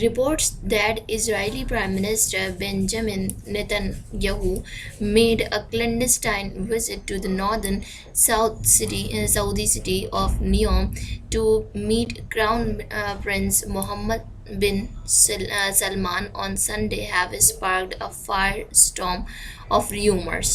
Reports that Israeli Prime Minister Benjamin Netanyahu made a clandestine visit to the northern Saudi city of Neom to meet Crown Prince Mohammed bin Salman on Sunday have sparked a firestorm of rumors.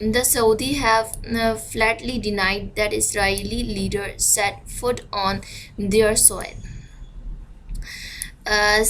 The Saudi have flatly denied that Israeli leader set foot on their soil.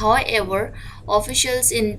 However, officials in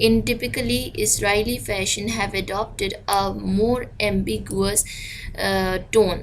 in typically Israeli fashion have adopted a more ambiguous tone.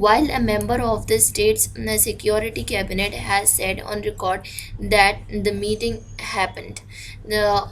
While a member of the state's security cabinet has said on record that the meeting happened,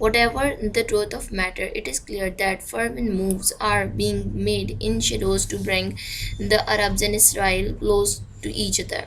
Whatever the truth of matter, it is clear that fervent moves are being made in shadows to bring the Arabs and Israel close to each other.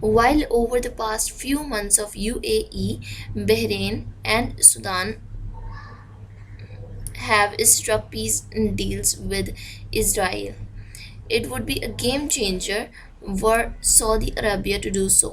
while over the past few months of UAE, Bahrain, and Sudan have struck peace deals with Israel. It would be a game changer were Saudi Arabia to do so.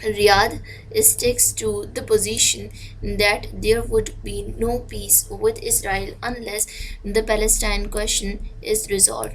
Riyadh sticks to the position that there would be no peace with Israel unless the Palestine question is resolved.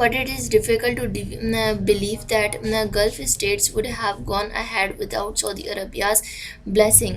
But it is difficult to believe that Gulf states would have gone ahead without Saudi Arabia's blessing.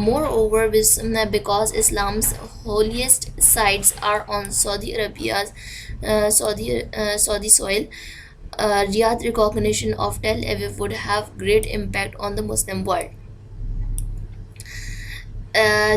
Moreover, because Islam's holiest sites are on Saudi Arabia's Saudi soil, Riyadh recognition of Tel Aviv would have great impact on the Muslim world.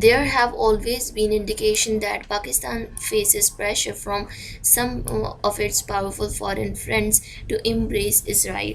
There have always been indication that Pakistan faces pressure from some of its powerful foreign friends to embrace Israel.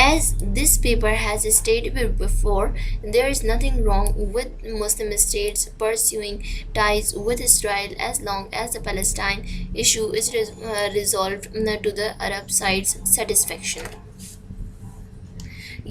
As this paper has stated before, there is nothing wrong with Muslim states pursuing ties with Israel as long as the Palestine issue is resolved to the Arab side's satisfaction.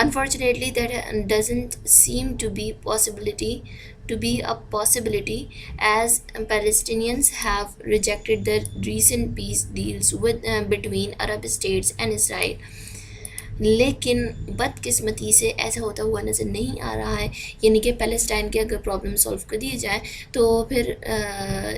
Unfortunately, that doesn't seem to be a possibility, as Palestinians have rejected the recent peace deals with between Arab states and Israel. لیکن بدقسمتی سے ایسا ہوتا ہوا نظر نہیں آ رہا ہے، یعنی کہ پیلسٹائن کے اگر پرابلم سولو کر دیے جائیں تو پھر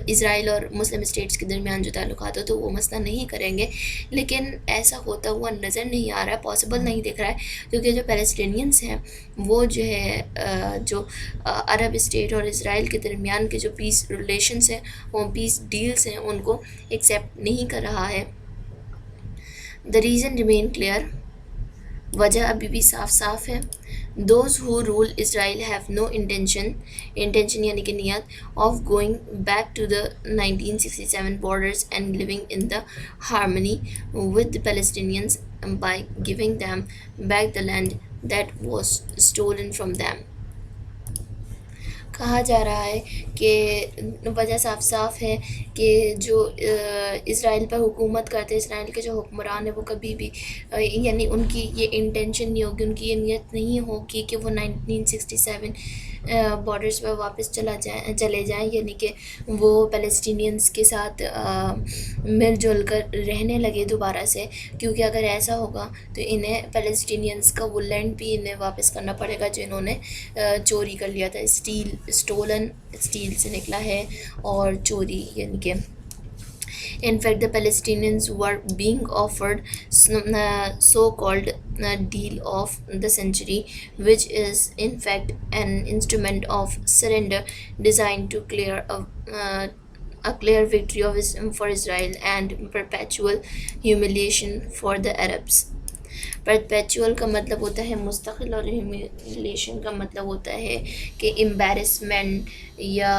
اسرائیل اور مسلم اسٹیٹس کے درمیان جو تعلقات ہو تو وہ مسئلہ نہیں کریں گے، لیکن ایسا ہوتا ہوا نظر نہیں آ رہا ہے، پاسبل نہیں دکھ رہا ہے، کیونکہ جو پیلسٹینینس ہیں وہ جو ہے جو عرب اسٹیٹ اور اسرائیل کے درمیان کے جو پیس ریلیشنس ہیں، وہ پیس ڈیلز ہیں، ان کو ایکسیپٹ نہیں کر رہا ہے۔ دا ریزن ریمین کلیئر، وجہ ابھی بھی صاف صاف ہے۔ Those who rule Israel have no intention یعنی کہ نیت of going back to the 1967 borders and living in the harmony with the Palestinians by giving them back the land that was stolen from them۔ کہا جا رہا ہے کہ وجہ صاف صاف ہے کہ جو اسرائیل پر حکومت کرتے اسرائیل کے جو حکمران ہیں وہ کبھی بھی یعنی ان کی یہ انٹینشن نہیں ہوگی، ان کی یہ نیت نہیں ہوگی کہ وہ 1967 بارڈرز پر واپس چلے جائیں، یعنی کہ وہ پیلسٹینینس کے ساتھ مل جل کر رہنے لگے دوبارہ سے، کیونکہ اگر ایسا ہوگا تو انہیں پیلسٹینینس کا وہ لینڈ بھی انہیں واپس کرنا پڑے گا جو انہوں نے چوری کر لیا تھا۔ اسٹولن اسٹیل سے نکلا ہے اور چوری یعنی کہ In fact, the Palestinians were being offered so-called deal of the century, which is in fact an instrument of surrender designed to a clear victory for Israel and perpetual humiliation for the Arabs. Perpetual کا مطلب ہوتا ہے مستقل، اور humiliation کا مطلب ہوتا ہے کہ امبیرسمنٹ یا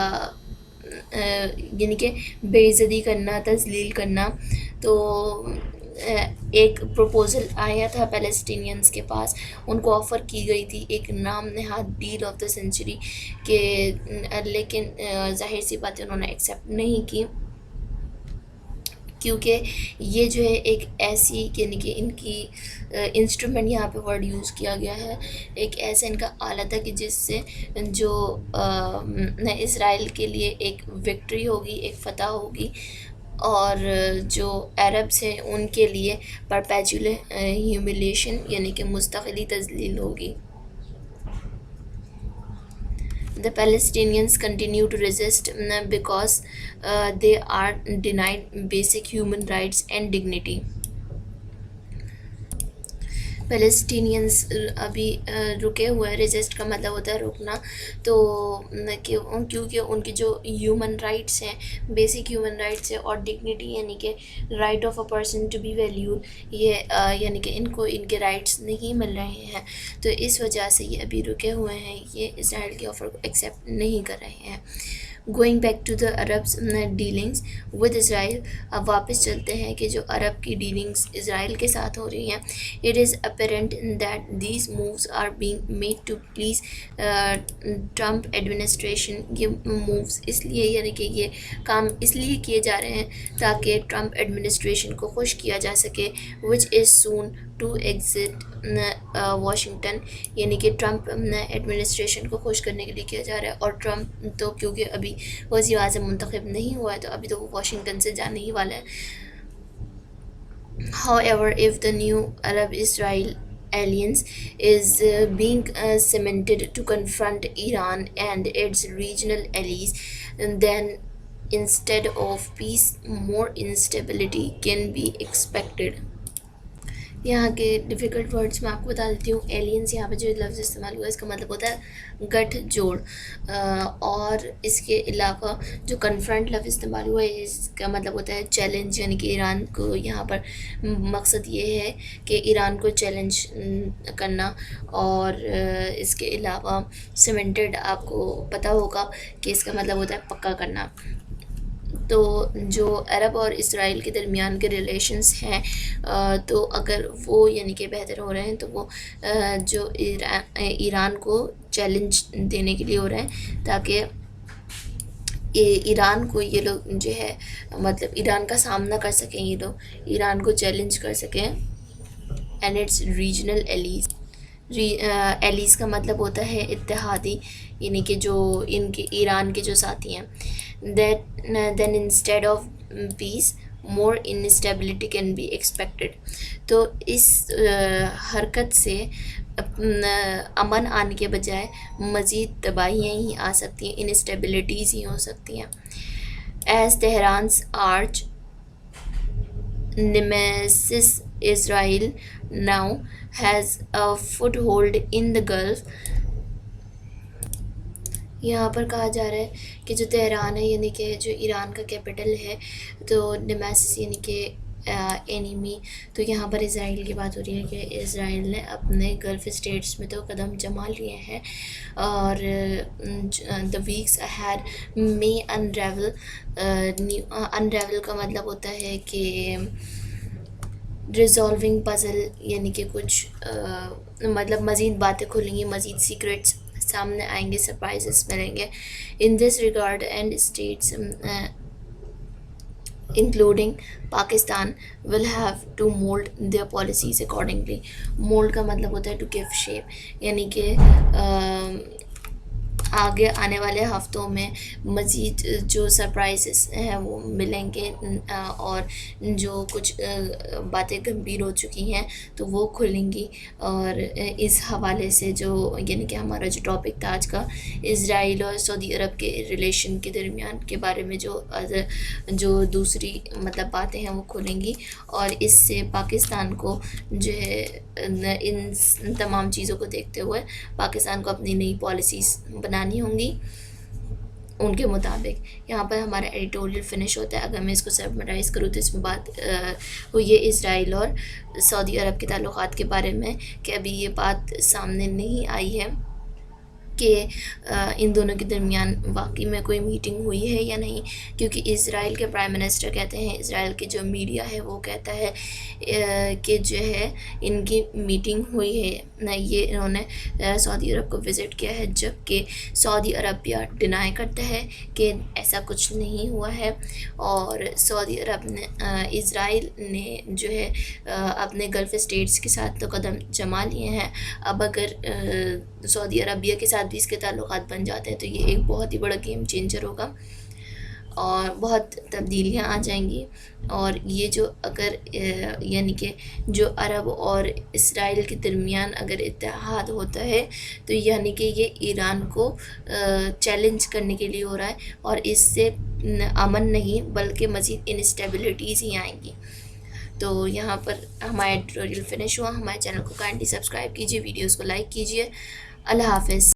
یعنی کہ بے عزتی کرنا، تذلیل کرنا۔ تو ایک پروپوزل آیا تھا پیلسٹینینس کے پاس، ان کو آفر کی گئی تھی ایک نام نہاد ڈیل آف دا سینچری کہ لیکن ظاہر سی بات ہے انہوں نے ایکسیپٹ نہیں کی، کیونکہ یہ جو ہے ایک ایسی یعنی کہ ان کی انسٹرومنٹ یہاں پہ ورڈ یوز کیا گیا ہے، ایک ایسا ان کا آلہ تھا کہ جس سے جو اسرائیل کے لیے ایک وکٹری ہوگی، ایک فتح ہوگی، اور جو عربس ہیں ان کے لیے پرپیچول ہیومیلیشن یعنی کہ مستقلی تذلیل ہوگی۔ The Palestinians continue to resist because they are denied basic human rights and dignity. Palestinians ابھی رکے ہوئے ہیں، ریزسٹ کا مطلب ہوتا ہے رکنا، تو کیونکہ ان کی جو ہیومن رائٹس ہیں، بیسک ہیومن رائٹس ہیں، اور ڈگنیٹی یعنی کہ right of a person to be valued, یہ یعنی کہ ان کو ان کے رائٹس نہیں مل رہے ہیں، تو اس وجہ سے یہ ابھی رکے ہوئے ہیں، یہ اسرائیل کے آفر کو ایکسیپٹ نہیں کر رہے ہیں۔ Going back to the Arabs dealings with Israel, اب واپس چلتے ہیں کہ جو عرب کی ڈیلنگس اسرائیل کے ساتھ ہو رہی ہیں۔ It is apparent that these moves are being made to please Trump administration, یہ مووز اس لیے یعنی کہ یہ کام اس لیے کیے جا رہے ہیں تاکہ ٹرمپ ایڈمنسٹریشن کو خوش کیا جا سکے، وچ از سون ٹو ایگزٹ واشنگٹن، یعنی کہ ٹرمپ ایڈمنسٹریشن کو خوش کرنے کے لیے کیا جا رہا ہے، اور ٹرمپ تو کیونکہ ابھی وزیر اعظم منتخب نہیں ہوا ہے تو ابھی تو وہ واشنگٹن سے جانے ہی والا ہے۔ However, if the new Arab-Israel alliance is being cemented to confront Iran and its regional allies, then instead of peace, more instability can be expected. یہاں کے ڈیفیکلٹ ورڈس میں آپ کو بتا دیتی ہوں۔ ایلینس یہاں پہ جو لفظ استعمال ہوا ہے اس کا مطلب ہوتا ہے گٹھ جوڑ، اور اس کے علاوہ جو کنفرنٹ لفظ استعمال ہوا ہے اس کا مطلب ہوتا ہے چیلنج، یعنی کہ ایران کو یہاں پر مقصد یہ ہے کہ ایران کو چیلنج کرنا، اور اس کے علاوہ سیمنٹڈ آپ کو پتہ ہوگا کہ اس کا مطلب ہوتا ہے پکا کرنا۔ تو جو عرب اور اسرائیل کے درمیان کے ریلیشنز ہیں تو اگر وہ یعنی کہ بہتر ہو رہے ہیں تو وہ جو ایران کو چیلنج دینے کے لیے ہو رہے ہیں تاکہ ایران کو یہ لوگ جو ہے مطلب ایران کا سامنا کر سکیں، یہ لوگ ایران کو چیلنج کر سکیں۔ اینڈ اٹس ریجنل ایلیز، ایلیز کا مطلب ہوتا ہے اتحادی، یعنی کہ جو ان کے ایران کے جو ساتھی ہیں۔ Then instead of peace more instability can be expected. تو اس حرکت سے امن آنے کے بجائے مزید تباہیاں ہی آ سکتی ہیں، انسٹیبلٹیز ہی ہو سکتی ہیں. As Tehran's arch nemesis Israel now has a foothold in the Gulf. یہاں پر کہا جا رہا ہے کہ جو تہران ہے یعنی کہ جو ایران کا کیپٹل ہے، تو نیمیسس یعنی کہ اینیمی، تو یہاں پر اسرائیل کی بات ہو رہی ہے کہ اسرائیل نے اپنے گلف اسٹیٹس میں تو قدم جما لیے ہیں، اور دا ویکس اہیڈ میں انریول کا مطلب ہوتا ہے کہ ریزالونگ پزل، یعنی کہ کچھ مطلب مزید باتیں کھلیں گی، مزید سیکریٹس سامنے آئیں گے، سرپرائزز ملیں گے. In this regard and states including Pakistan will have to mold their policies accordingly. mold کا مطلب ہوتا ہے to give shape، یعنی کہ آگے آنے والے ہفتوں میں مزید جو سرپرائزز ہیں وہ ملیں گے، اور جو کچھ باتیں گمبھیر ہو چکی ہیں تو وہ کھلیں گی. اور اس حوالے سے جو یعنی کہ ہمارا جو ٹاپک تھا آج کا، اسرائیل اور سعودی عرب کے ریلیشن کے درمیان کے بارے میں جو دوسری مطلب باتیں ہیں وہ کھلیں گی، اور اس سے پاکستان کو جو ہے ان تمام چیزوں کو دیکھتے ہوئے پاکستان کو اپنی نئی پالیسیز بنانی ہوں گی ان کے مطابق. یہاں پر ہمارا ایڈیٹوریل فنش ہوتا ہے. اگر میں اس کو سمرائز کروں تو اس میں بات ہوئی ہے اسرائیل اور سعودی عرب کے تعلقات کے بارے میں، کہ ابھی یہ بات سامنے نہیں آئی ہے کہ ان دونوں کے درمیان واقعی میں کوئی میٹنگ ہوئی ہے یا نہیں، کیونکہ اسرائیل کے پرائم منسٹر کہتے ہیں، اسرائیل کے جو میڈیا ہے وہ کہتا ہے کہ جو ہے ان کی میٹنگ ہوئی ہے. یہ انہوں نے سعودی عرب کو وزٹ کیا ہے، جبکہ سعودی عربیہ ڈینائی کرتا ہے کہ ایسا کچھ نہیں ہوا ہے. اور سعودی عرب نے اسرائیل نے جو ہے اپنے گلف اسٹیٹس کے ساتھ تو قدم جما لیے ہیں. اب اگر سعودی عربیہ کے ساتھ بھی اس کے تعلقات بن جاتے ہیں تو یہ ایک بہت ہی بڑا گیم چینجر ہوگا اور بہت تبدیلیاں آ جائیں گی. اور یہ جو اگر یعنی کہ جو عرب اور اسرائیل کے درمیان اگر اتحاد ہوتا ہے تو یعنی کہ یہ ایران کو چیلنج کرنے کے لیے ہو رہا ہے، اور اس سے امن نہیں بلکہ مزید انسٹیبلٹیز ہی آئیں گی. تو یہاں پر ہمارا ایڈیٹوریل فنش ہوا. ہمارے چینل کو کائنڈلی سبسکرائب کیجیے، ویڈیوز کو لائک کیجیے. اللہ حافظ.